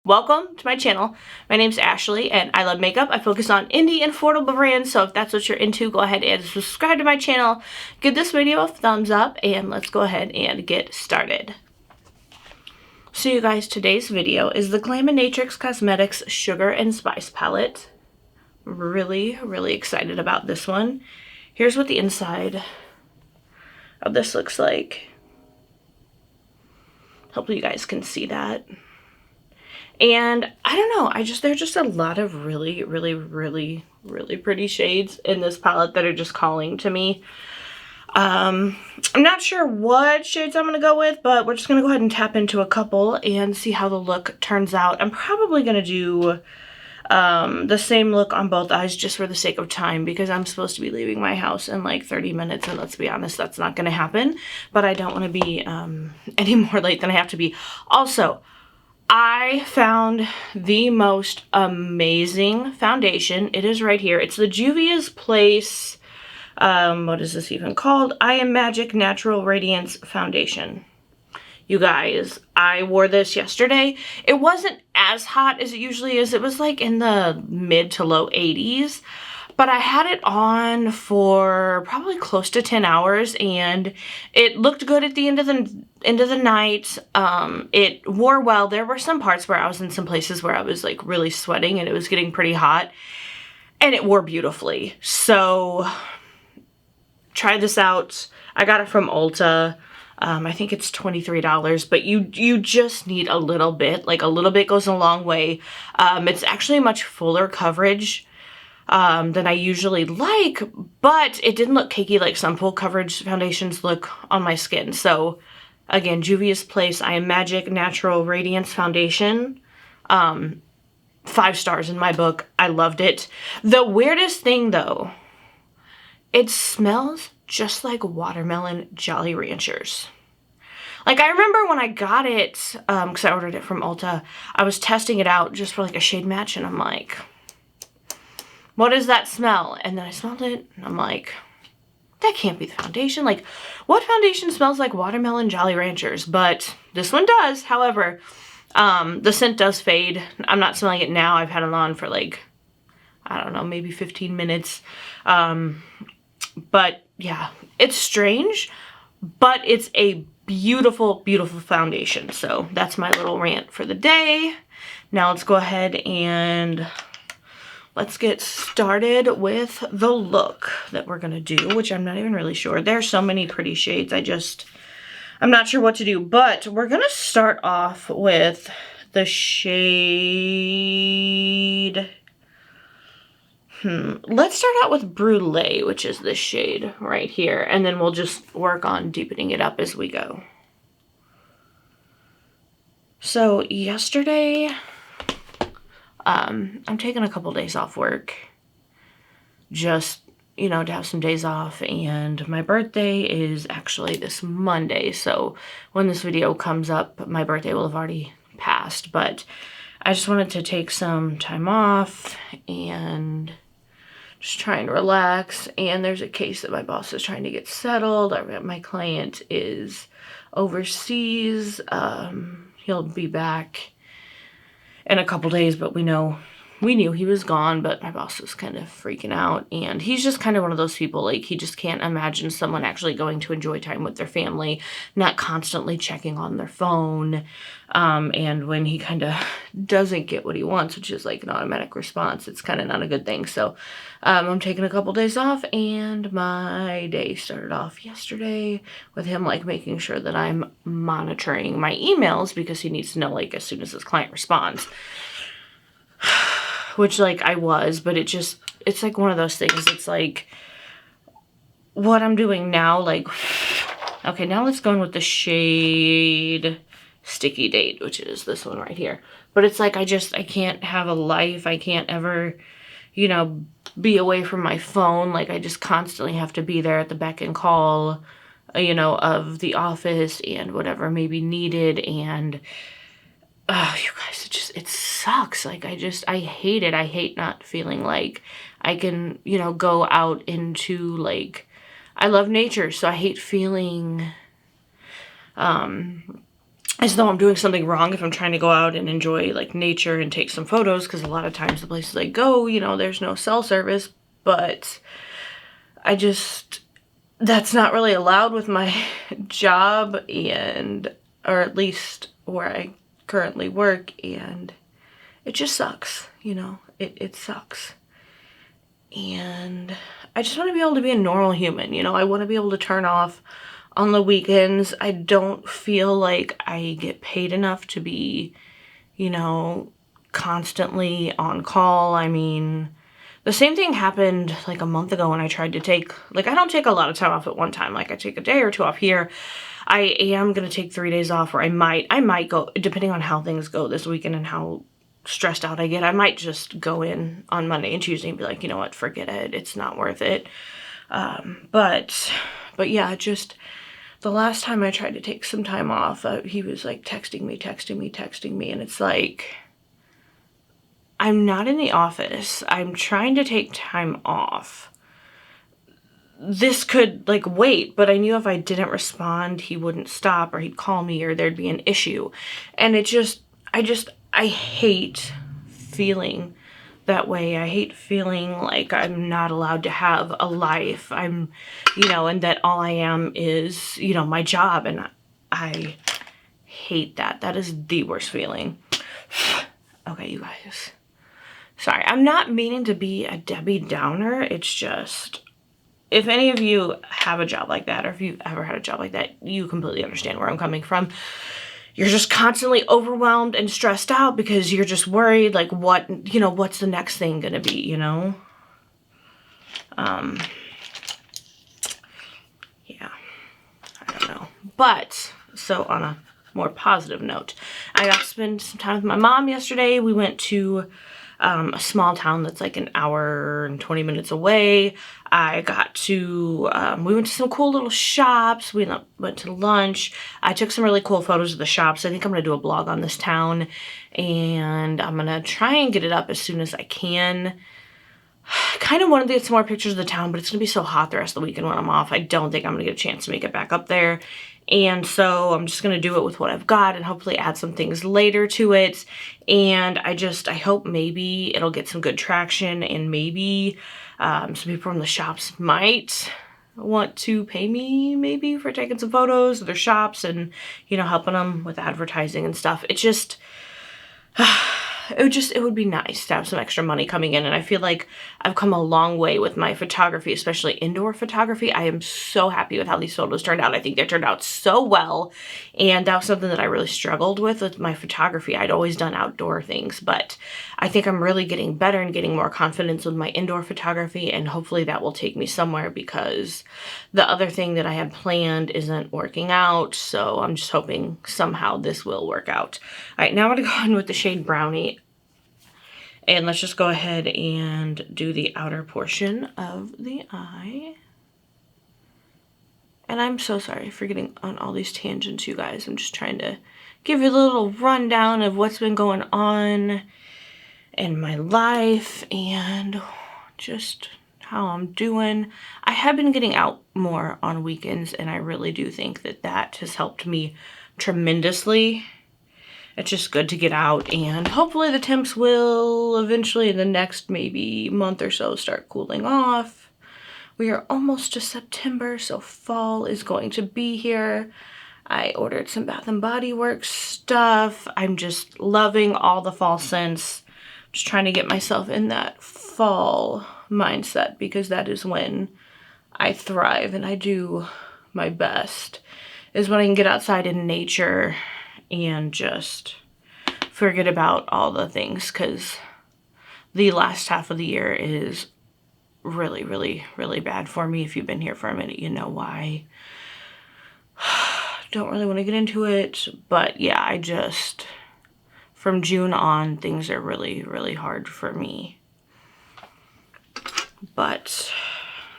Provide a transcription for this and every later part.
Welcome to my channel. My name's Ashley and I love makeup. I focus on indie and affordable brands, so if that's what you're into, go ahead and subscribe to my channel. Give this video a thumbs up and let's go ahead and get started. So you guys, today's video is the Glaminatrix Cosmetics Sugar and Spice Palette. Really excited about this one. Here's what the inside of this looks like. Hopefully you guys can see that. And I don't know, there's just a lot of really pretty shades in this palette that are just calling to me. I'm not sure what shades I'm gonna go with, but we're just gonna go ahead and tap into a couple and see how the look turns out. I'm probably gonna do the same look on both eyes just for the sake of time, because I'm supposed to be leaving my house in like 30 minutes, and let's be honest, that's not gonna happen. But I don't want to be any more late than I have to be. Also, I found the most amazing foundation. It is right here. It's the Juvia's Place, what is this even called? I Am Magic Natural Radiance Foundation. You guys, I wore this yesterday. It wasn't as hot as it usually is. It was like in the mid to low 80s. But I had it on for probably close to 10 hours and it looked good at the end of the night. It wore well. There were some parts where I was in some places where I was like really sweating and it was getting pretty hot, and it wore beautifully. So try this out. I got it from Ulta. I think it's $23, but you just need a little bit. Like a little bit goes a long way. It's actually much fuller coverage than I usually like, but it didn't look cakey like some full coverage foundations look on my skin. So again, Juvia's Place I Am Magic Natural Radiance Foundation. 5 stars in my book. I loved it. The weirdest thing though, it smells just like watermelon Jolly Ranchers. Like, I remember when I got it, because I ordered it from Ulta, I was testing it out just for like a shade match, and I'm like, what is that smell? And then I smelled it and I'm like, that can't be the foundation. Like, what foundation smells like watermelon Jolly Ranchers? But this one does. However, the scent does fade. I'm not smelling it now. I've had it on for like, I don't know, maybe 15 minutes. But yeah, it's strange, but it's a beautiful foundation. So that's my little rant for the day. Now let's go ahead and let's get started with the look that we're gonna do, which I'm not even really sure. There's so many pretty shades. I'm not sure what to do, but we're gonna start off with the shade. Let's start out with Brulee, which is this shade right here, and then we'll just work on deepening it up as we go. So yesterday, I'm taking a couple days off work, just, you know, to have some days off, and my birthday is actually this Monday, so when this video comes up, my birthday will have already passed, but I just wanted to take some time off and just try and relax. And there's a case that my boss is trying to get settled. My client is overseas. He'll be back in a couple days, but we knew he was gone, but my boss was kind of freaking out, and he's just kind of one of those people, like, he just can't imagine someone actually going to enjoy time with their family, not constantly checking on their phone, and when he kind of doesn't get what he wants, which is like an automatic response, it's kind of not a good thing. So I'm taking a couple days off, and my day started off yesterday with him like making sure that I'm monitoring my emails, because he needs to know like as soon as his client responds. Which, like, I was, but it's like one of those things. It's like, what I'm doing now, like, okay, now let's go in with the shade Sticky Date, which is this one right here. But it's like, I can't have a life. I can't ever, you know, be away from my phone. Like, I just constantly have to be there at the beck and call, you know, of the office and whatever may be needed. And you guys, it sucks. Like, I hate it. I hate not feeling like I can, you know, go out into, like, I love nature, so I hate feeling as though I'm doing something wrong if I'm trying to go out and enjoy like nature and take some photos, because a lot of times the places I go, you know, there's no cell service, but that's not really allowed with my job, and, or at least where I currently work, and it just sucks, you know, it sucks. And I just want to be able to be a normal human, you know, I want to be able to turn off on the weekends. I don't feel like I get paid enough to be, you know, constantly on call. I mean, the same thing happened like a month ago when I tried to take, like, I don't take a lot of time off at one time. Like, I take a day or two off here. I am going to take 3 days off, or I might go, depending on how things go this weekend and how stressed out I get, I might just go in on Monday and Tuesday and be like, you know what, forget it. It's not worth it. But yeah, just the last time I tried to take some time off, he was like texting me, and it's like, I'm not in the office. I'm trying to take time off. This could like wait, but I knew if I didn't respond, he wouldn't stop, or he'd call me, or there'd be an issue. And I hate feeling that way. I hate feeling like I'm not allowed to have a life. I'm, you know, and that all I am is, you know, my job. And I hate that. That is the worst feeling. Okay, you guys. Sorry, I'm not meaning to be a Debbie Downer. It's just, if any of you have a job like that, or if you've ever had a job like that, you completely understand where I'm coming from. You're just constantly overwhelmed and stressed out because you're just worried, like, what, you know, what's the next thing gonna be, you know? Yeah, I don't know. But, so on a more positive note, I got to spend some time with my mom yesterday. We went to a small town that's like an hour and 20 minutes away. I got to, we went to some cool little shops. We went to lunch. I took some really cool photos of the shops. I think I'm going to do a blog on this town, and I'm going to try and get it up as soon as I can. Kind of wanted to get some more pictures of the town, but it's going to be so hot the rest of the weekend when I'm off. I don't think I'm going to get a chance to make it back up there. And so I'm just going to do it with what I've got and hopefully add some things later to it. And I hope maybe it'll get some good traction, and maybe some people from the shops might want to pay me maybe for taking some photos of their shops and, you know, helping them with advertising and stuff. It just, it would be nice to have some extra money coming in. And I feel like I've come a long way with my photography, especially indoor photography. I am so happy with how these photos turned out. I think they turned out so well. And that was something that I really struggled with my photography. I'd always done outdoor things, but I think I'm really getting better and getting more confidence with my indoor photography. And hopefully that will take me somewhere, because the other thing that I had planned isn't working out. So I'm just hoping somehow this will work out. All right, now I'm gonna go in with the shade Brownie. And let's just go ahead and do the outer portion of the eye. And I'm so sorry for getting on all these tangents, you guys. I'm just trying to give you a little rundown of what's been going on in my life and just how I'm doing. I have been getting out more on weekends, and I really do think that that has helped me tremendously. It's just good to get out, and hopefully the temps will eventually in the next maybe month or so start cooling off. We are almost to September, so fall is going to be here. I ordered some Bath & Body Works stuff. I'm just loving all the fall scents. Just trying to get myself in that fall mindset, because that is when I thrive and I do my best, is when I can get outside in nature and just forget about all the things, because the last half of the year is really, really, really bad for me. If you've been here for a minute, you know why. Don't really want to get into it, but yeah, I just, from June on, things are really, really hard for me. But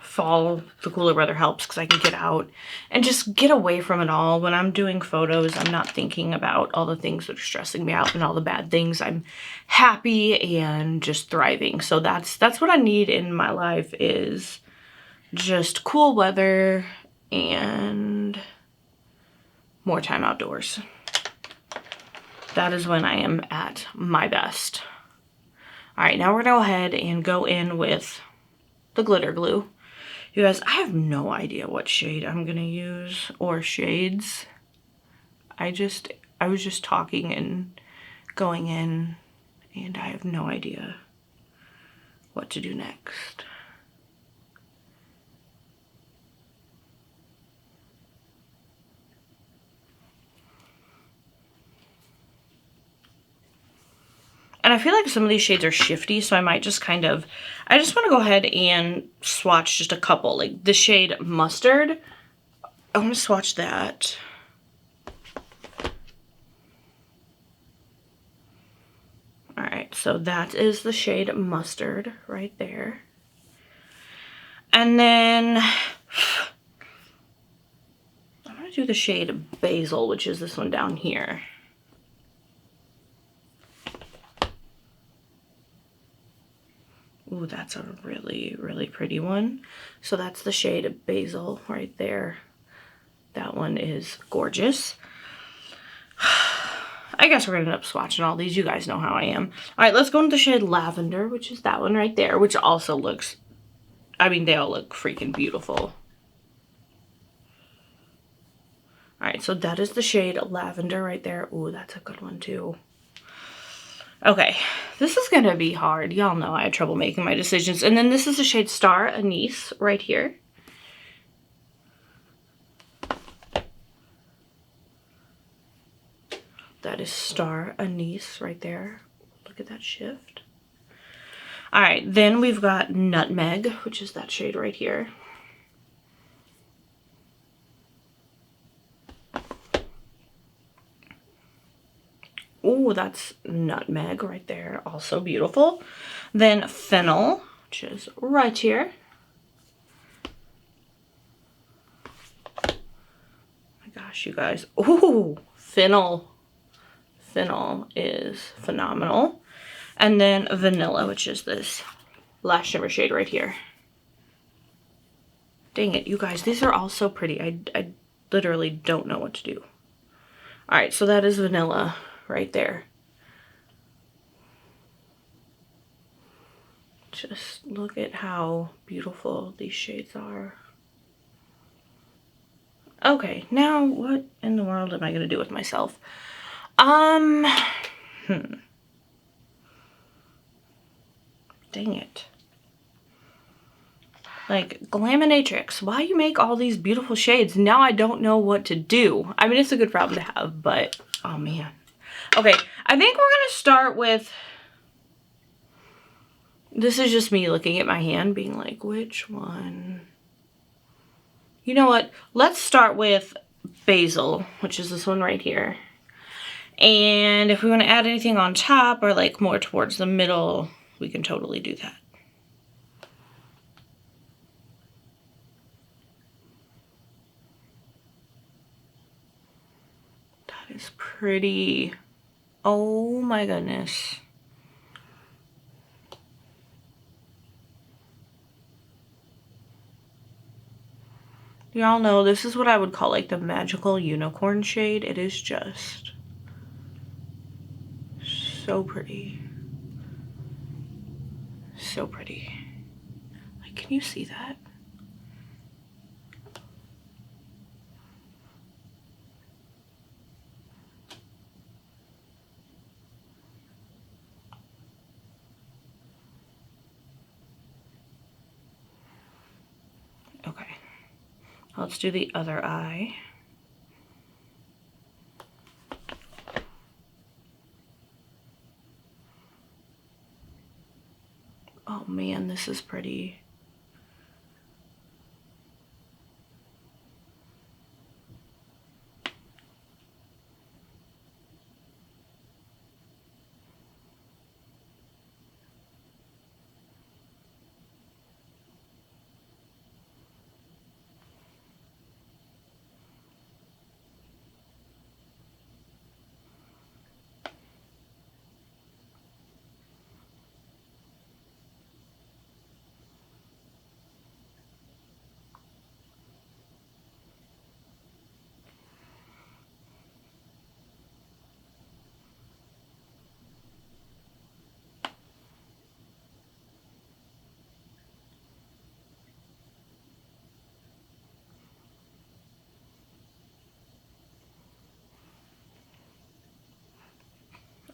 fall, the cooler weather helps, because I can get out and just get away from it all. When I'm doing photos, I'm not thinking about all the things that are stressing me out and all the bad things. I'm happy and just thriving. So that's what I need in my life, is just cool weather and more time outdoors. That is when I am at my best. All right, now we're gonna go ahead and go in with the glitter glue. You guys, I have no idea what shade I'm gonna use or shades. I was just talking and going in, and I have no idea what to do next. And I feel like some of these shades are shifty, so I might just kind of, I just want to go ahead and swatch just a couple. Like the shade Mustard, I want to swatch that. All right, so that is the shade Mustard right there. And then I'm going to do the shade Basil, which is this one down here. Ooh, that's a really, really pretty one. So that's the shade Basil right there. That one is gorgeous. I guess we're gonna end up swatching all these. You guys know how I am. All right, let's go into the shade Lavender, which is that one right there, which also looks, I mean, they all look freaking beautiful. All right, so that is the shade Lavender right there. Ooh, that's a good one too. Okay, this is gonna be hard. Y'all know I had trouble making my decisions. And then this is the shade Star Anise right here. That is Star Anise right there. Look at that shift. All right, then we've got Nutmeg, which is that shade right here. Ooh, that's Nutmeg right there. Also beautiful. Then Fennel, which is right here. Oh my gosh, you guys. Ooh, Fennel. Fennel is phenomenal. And then Vanilla, which is this Last Shimmer shade right here. Dang it, you guys. These are all so pretty. I literally don't know what to do. All right, so that is Vanilla right there. Just look at how beautiful these shades are. Okay, now what in the world am I gonna do with myself? Dang it. Like, Glaminatrix, why you make all these beautiful shades? Now I don't know what to do. I mean, it's a good problem to have, but, oh man. Okay, I think we're gonna start with, this is just me looking at my hand being like, which one? You know what? Let's start with Basil, which is this one right here. And if we want to add anything on top or like more towards the middle, we can totally do that. That is pretty. Oh my goodness. Y'all know this is what I would call like the magical unicorn shade. It is just so pretty. So pretty. Like, can you see that? Okay. Let's do the other eye. Oh man, this is pretty.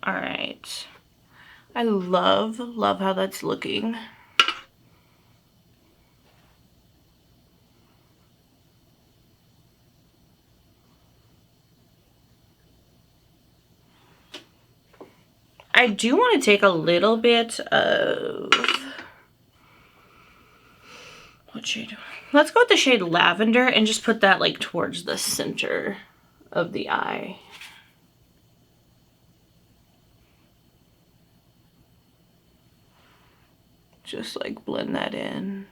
All right. I love how that's looking. I do want to take a little bit of, what shade? Let's go with the shade Lavender and just put that like towards the center of the eye. Just like blend that in.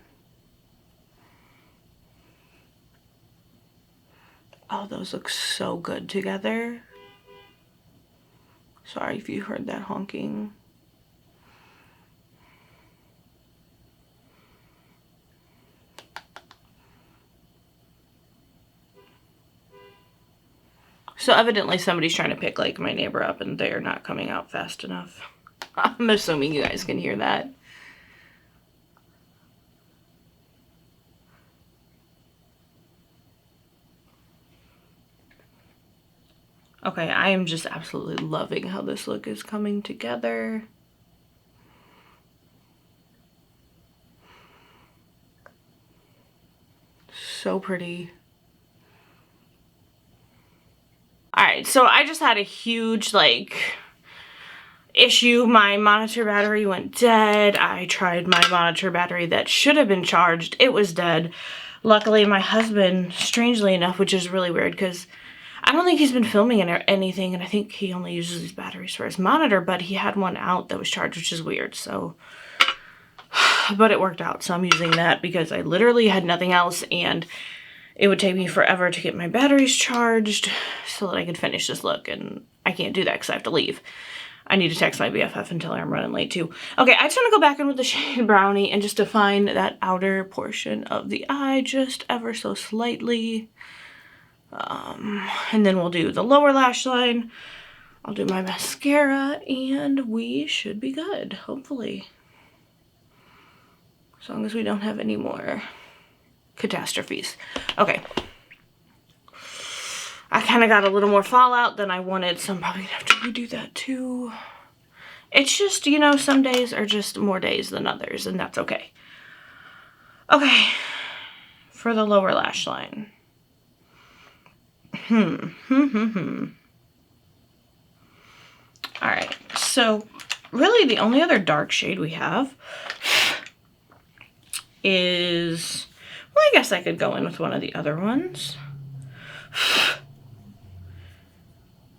Oh, those look so good together. Sorry if you heard that honking. So evidently somebody's trying to pick like my neighbor up and they're not coming out fast enough. I'm assuming you guys can hear that. Okay, I am just absolutely loving how this look is coming together. So pretty. Alright, so I just had a huge, like, issue. My monitor battery went dead. I tried my monitor battery that should have been charged. It was dead. Luckily, my husband, strangely enough, which is really weird because I don't think he's been filming anything, and I think he only uses these batteries for his monitor, but he had one out that was charged, which is weird, so. But it worked out, so I'm using that because I literally had nothing else, and it would take me forever to get my batteries charged so that I could finish this look, and I can't do that because I have to leave. I need to text my BFF and tell her I'm running late too. Okay, I just want to go back in with the shade Brownie and just define that outer portion of the eye just ever so slightly. And then we'll do the lower lash line. I'll do my mascara and we should be good, hopefully. As long as we don't have any more catastrophes. Okay. I kind of got a little more fallout than I wanted, so I'm probably gonna have to redo that too. It's just, you know, some days are just more days than others, and that's okay. Okay, for the lower lash line. Alright, so really the only other dark shade we have is, well, I guess I could go in with one of the other ones.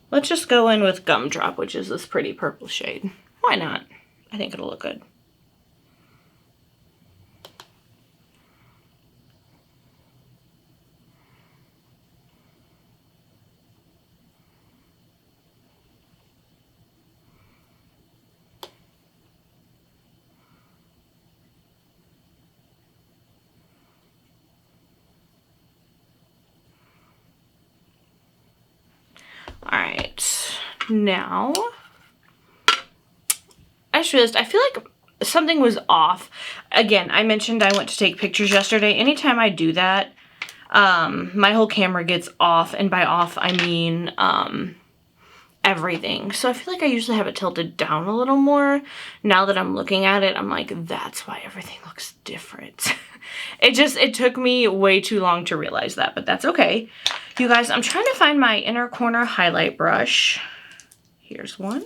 Let's just go in with Gumdrop, which is this pretty purple shade. Why not? I think it'll look good. Alright, now, I just realized, I feel like something was off. Again, I mentioned I went to take pictures yesterday. Anytime I do that, my whole camera gets off, and by off, I mean, everything. So I feel like I usually have it tilted down a little more. Now that I'm looking at it, I'm like, that's why everything looks different. It took me way too long to realize that, but that's okay. You guys, I'm trying to find my inner corner highlight brush. Here's one.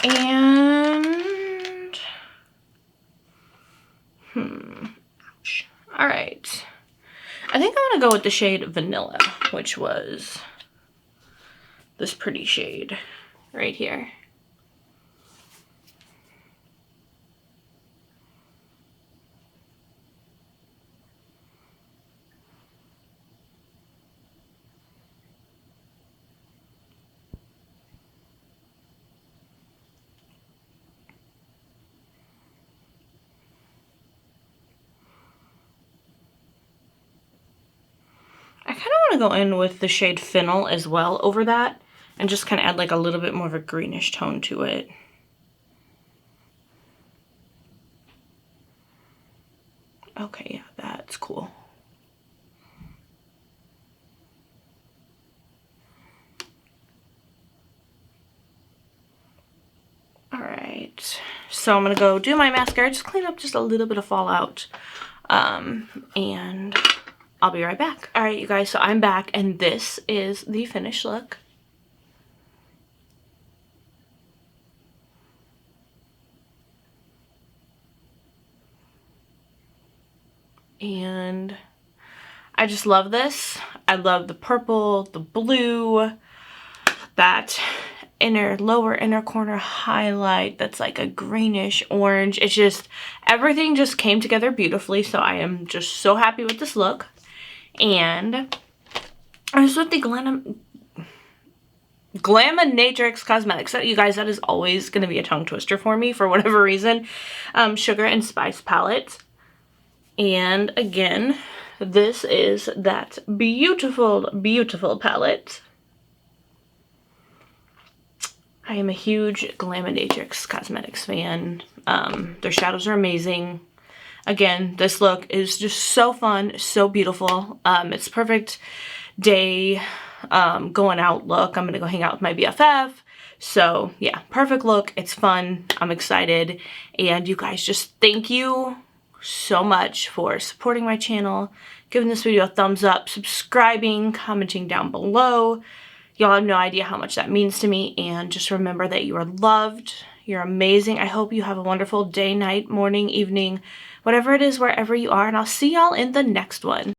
And, ouch. All right. I think I'm gonna go with the shade Vanilla, which was this pretty shade right here. I kind of want to go in with the shade Fennel as well over that and just kind of add like a little bit more of a greenish tone to it. Okay, yeah, that's cool. right, so I'm gonna go do my mascara, just clean up just a little bit of fallout, and I'll be right back. All right, you guys, so I'm back, and this is the finished look. And I just love this. I love the purple, the blue, that lower inner corner highlight that's like a greenish orange. It's just, everything just came together beautifully, so I am just so happy with this look. And I was with the Glaminatrix Cosmetics. You guys, that is always going to be a tongue twister for me for whatever reason. Sugar and Spice palette. And again, this is that beautiful, beautiful palette. I am a huge Glaminatrix Cosmetics fan. Their shadows are amazing. Again, this look is just so fun, so beautiful. It's perfect day going out look. I'm gonna go hang out with my BFF. So yeah, perfect look. It's fun. I'm excited. And you guys, just thank you so much for supporting my channel, giving this video a thumbs up, subscribing, commenting down below. Y'all have no idea how much that means to me, and just remember that you are loved, you're amazing. I hope you have a wonderful day, night, morning, evening, whatever it is, wherever you are, and I'll see y'all in the next one.